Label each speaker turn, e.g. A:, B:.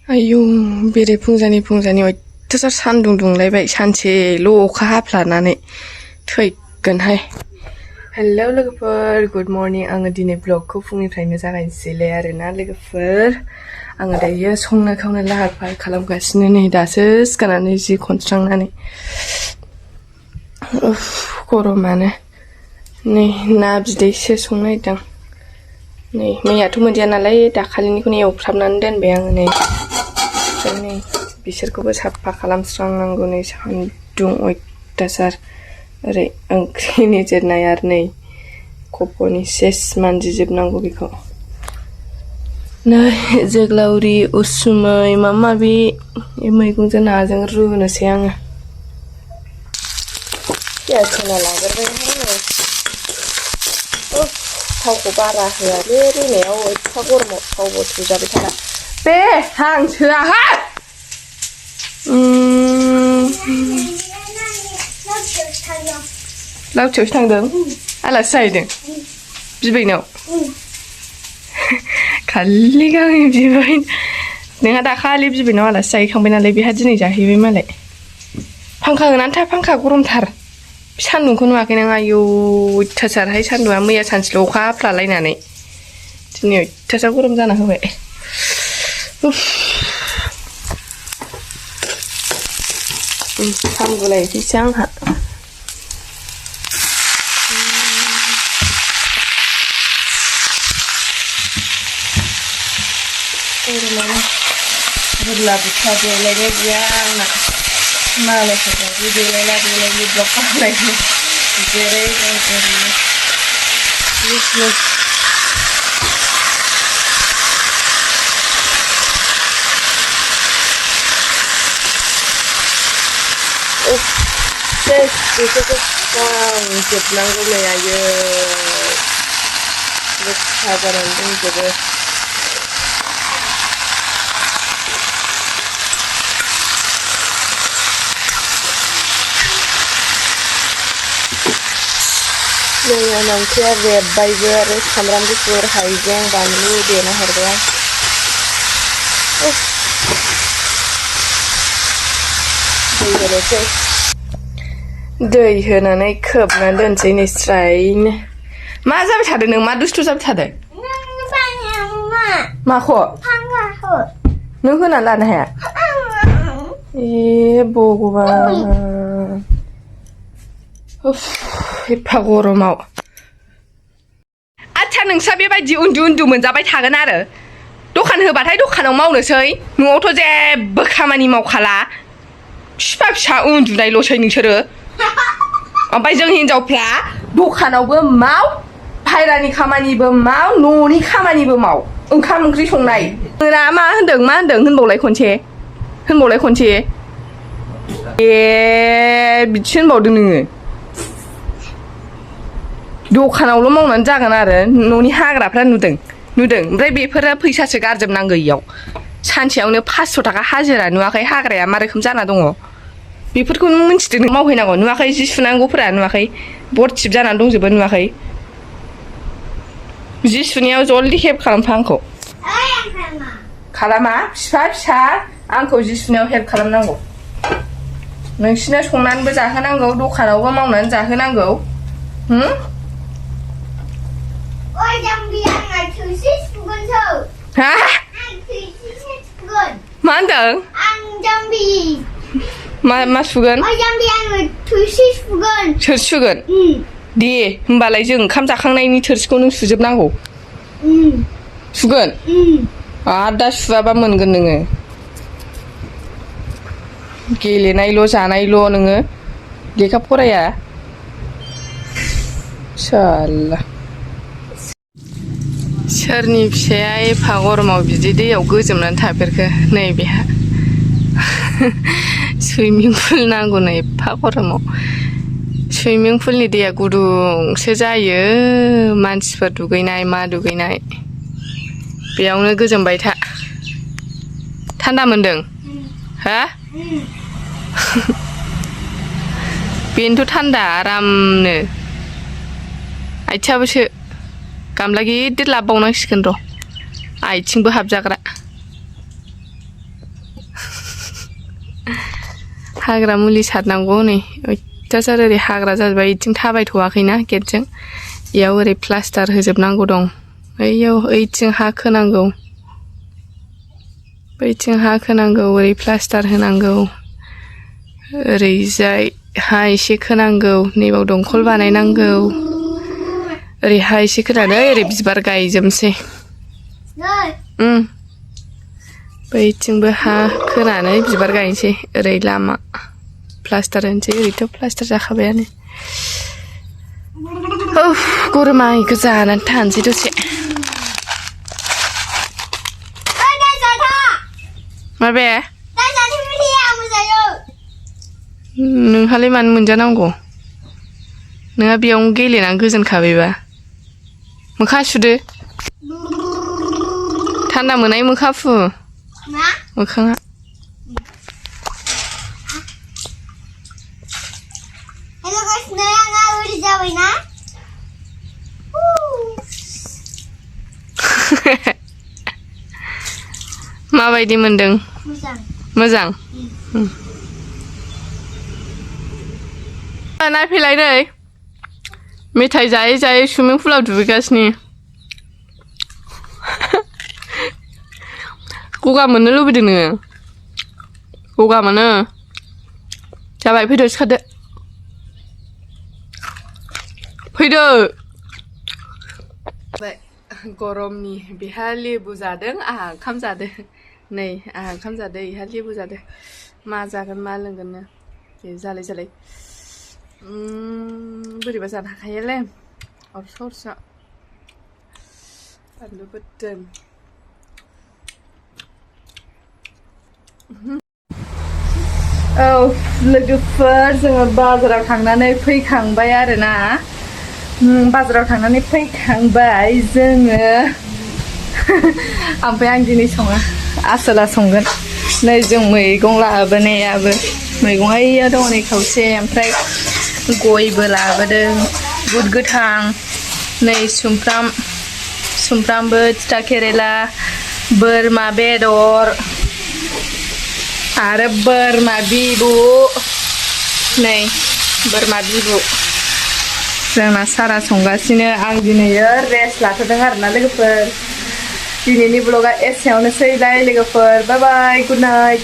A: आयौ बेरे फुंजानि अयथासार सान्दुं दुंलायबाय सानसेल' अखा हाफ्लानानै थैगोनहाय। हेलौ लोगोफोर, गुड मर्निं। आङो दिनै ब्लगखौ फुंनिफ्रायनो जागायनोसैलाय आरोना लोगोफोर। आङो दायो संनो खावनो लाहार फाहार खालामगासिनो, नै दासो सिखारनानै जि खनस्रांनानै। गरमानो नै ना बिदैसो संनो नागिरदों। नै मैयाथ' मोनजाया नालाय दाखालिनिखौनो एवफ्रामनानै दोनबाय आङो। नै बिसोरखौबो साफा खालामस्रांनांगौ। नै सान्दुं अयथासार, ओरै ओंख्रिनि जिरनाय आरो नै खफ'नि सेस मानजिजोबनांगौ बेखौ। नै जोग्लावरि उसुमै माबा माबि मैगंजों नाजों रुनोसै आङो। पियास होना लाग्रोबायहाय आङो। थावखौ बारा होआलै रुनायाव, एफा गरमाव थावबो थोजाबाय थाला। बे आं सोआहाय। लावथियावसो थांदों, आलासि जाहैदों बिबैनाव। खालि गावनि बिबै, नोंहा दाखालि बिबैनाव आलासि जाहैखांबाय नालाय, बेहा दिनै जाहैबाय मालाय। फांखा होनानै था, फांखा गरमथार। सान्दुंखौ नुवाखै नों? आयौ अयथासारहाय सान्दुंआ। मैया सानसेल' अखा हाफ्लालायनानै दिनै अयथासार गरम जाना होबाय। हामगुलायनोसैसो आंहा। बुरला बुथा देलायनाय गैया आंना, मालायफोरबायदि देलायला देलायलि ब्लग खालामनायनि जेरै दं ओरैनो बिजनेस। बेखौबो जोबनांगौलै आयै, गोसा जानानै दंजोबो। नै आंना ओंख्रिया रेबबायबो आरो सामब्राम गुफुर हाइजें बानलु देना हरबाय आं। दै होनोसै, दै होनानै खोबनानै दोनसै नै स्रायनो। मा जाबाय थादों नों? मा दुस्थु जाबाय थादों? माखौ? नों होनानै लानो हाया? ए भगबान, एफा गरमाव। आच्छा, नोंस्रा बेबायदि उन्दु उन्दु मोनजाबाय थागोन आरो? दखान होबाथाय दखानाव मावनोसै, न'आवथ' जेबो खामानि मावखाला। फिसा फिसा उन्दुनायल'सै नोंसोरो। ओमफ्राय जों हिनजावफ्रा दखानावबो माव, बाहेरानि खामानिबो माव, न'नि खामानिबो माव, ओंखाम ओंख्रि संनाय। मा होनदों होनबावलाय खनसे, ए बिदिसो होनबावदों नोङो? दखानावल' मावनानै जागोन आरो? न'नि हाग्राफ्रा नुदों? ओमफ्राय बेफोरो फैसासो गारजोबनांगौ इयाव। सानसेयावनो 500 थाखा हाजिरा, नुवाखै हाग्राया मा रोखोम जाना दङ? बेफोरखौ नों मिन्थिदों? नों मावहैनांगौ नुवाखै? जि सुनांगौफोरा नुवाखै? बरथिब जानानै दंजोबो नुवाखै? जि सुनायाव जल्दि हेल्प खालामफा आंखौ। खालामा? फिसा आंखौ जि सुनायाव हेल्प खालामनांगौ। नोंसिनो संनानैबो जाहोनांगौ, दखानावबो मावनानै जाहोनांगौ। हा? मा होनदों? मा सुगोन? सोर सुगोन? दे होमबालाय जों ओंखाम जाखांनायनि थोरसिखौ नों सुजोबनांगौ। सुगोन? आर दा सुवाबा मोनगोन नोङो। गेलेनायल' जानायल' नोङो, लेखा फराया। साल्ला सोरनि फिसाया एफा गरमाव बिदि दैयाव गोजोमनानै थाफेरखो? नै बेहा सुइमिं पुल नांगौनो एफा गरमाव। सुइमिं पुलनि दैया गुदुंसो जायो, मानसिफोर दुगैनाय मा दुगैनाय। बेयावनो गोजोमबाय था। थान्दा मोनदों? हा? बेनोथ' थान्दा आरामनो। आथिङाबोसो गामला गिदिर लाबोबावनांसिगोन र', आथिंबो हाबजाग्रा। हाग्रा मुलि सारनांगौ नै अयथासार ओरै हाग्रा जाजोब्बाय इथिं थाबायथ'वाखैना गेटजों इयाव ओरै प्लास्टार होजोबनांगौ दं ओइयाव ओइथिं हा खोनांगौ बैथिं हा खोनांगौ ओरै प्लास्टार होनांगौ ओरैजाय हा एसे खोनांगौ नैबाव दंखल बानायनांगौ ओरै हा एसे खोनानै ओरै बिबार गायजोबनोसै बैथिंबो हा खोनानै बिबार गायनोसै ओरै लामा प्लास्टार होनोसै ओरैथ' प्लास्टार जाखाबायानो गरमा इखो जानानै थानोसै दसे माबे नोंहालाय मानो मोनजानांगौ नोंहा बेयावनो गेलेनानै गोजोनखाबायबा मोखां सुदो थान्दा मोननाय मोखां फु मोखाङा माबायदि मोनदों मोजां नायफैलाय नै मेथाइ जायै जायै सुइमिं पुलाव दुगैगासिनो गगा मोननो लुबैदों नोङो गगा मोनो जाबाय फैदो सिखारदो फैदो गरमनि बेहा लेबु जादों आंहा ओंखाम जादों नै आंहा ओंखाम जादों इहा लेबु जादों मा जागोन मा लोंगोननो जालाय जालाय बोरैबा जानो हाखायोलै अरसा अरसा बानलु बोरदोन औ लोगोफोर जोङो बाजाराव थांनानै फैखांबाय आरोना बाजाराव थांनानै फैखांबाय जोङो ओमफ्राय आं दिनै सङा आसोला संगोन नै जों मैगं लाबोनायाबो मैगंआ इया दङ नै खावसे ओमफ्राय गयबो लाबोदों बुद गोथां नै सुमफ्रामबो थिथा केरेला बोरमा बेदर आरो बोरमा बिबु नै बोरमा बिबु जोंना सारा संगासिनो आं दिनैयो रेस्ट लाथ'दों आरोना लोगोफोर दिनैनि ब्लगा एसेयावनोसैलाय लोगोफोर बाय बाय गुड नाइट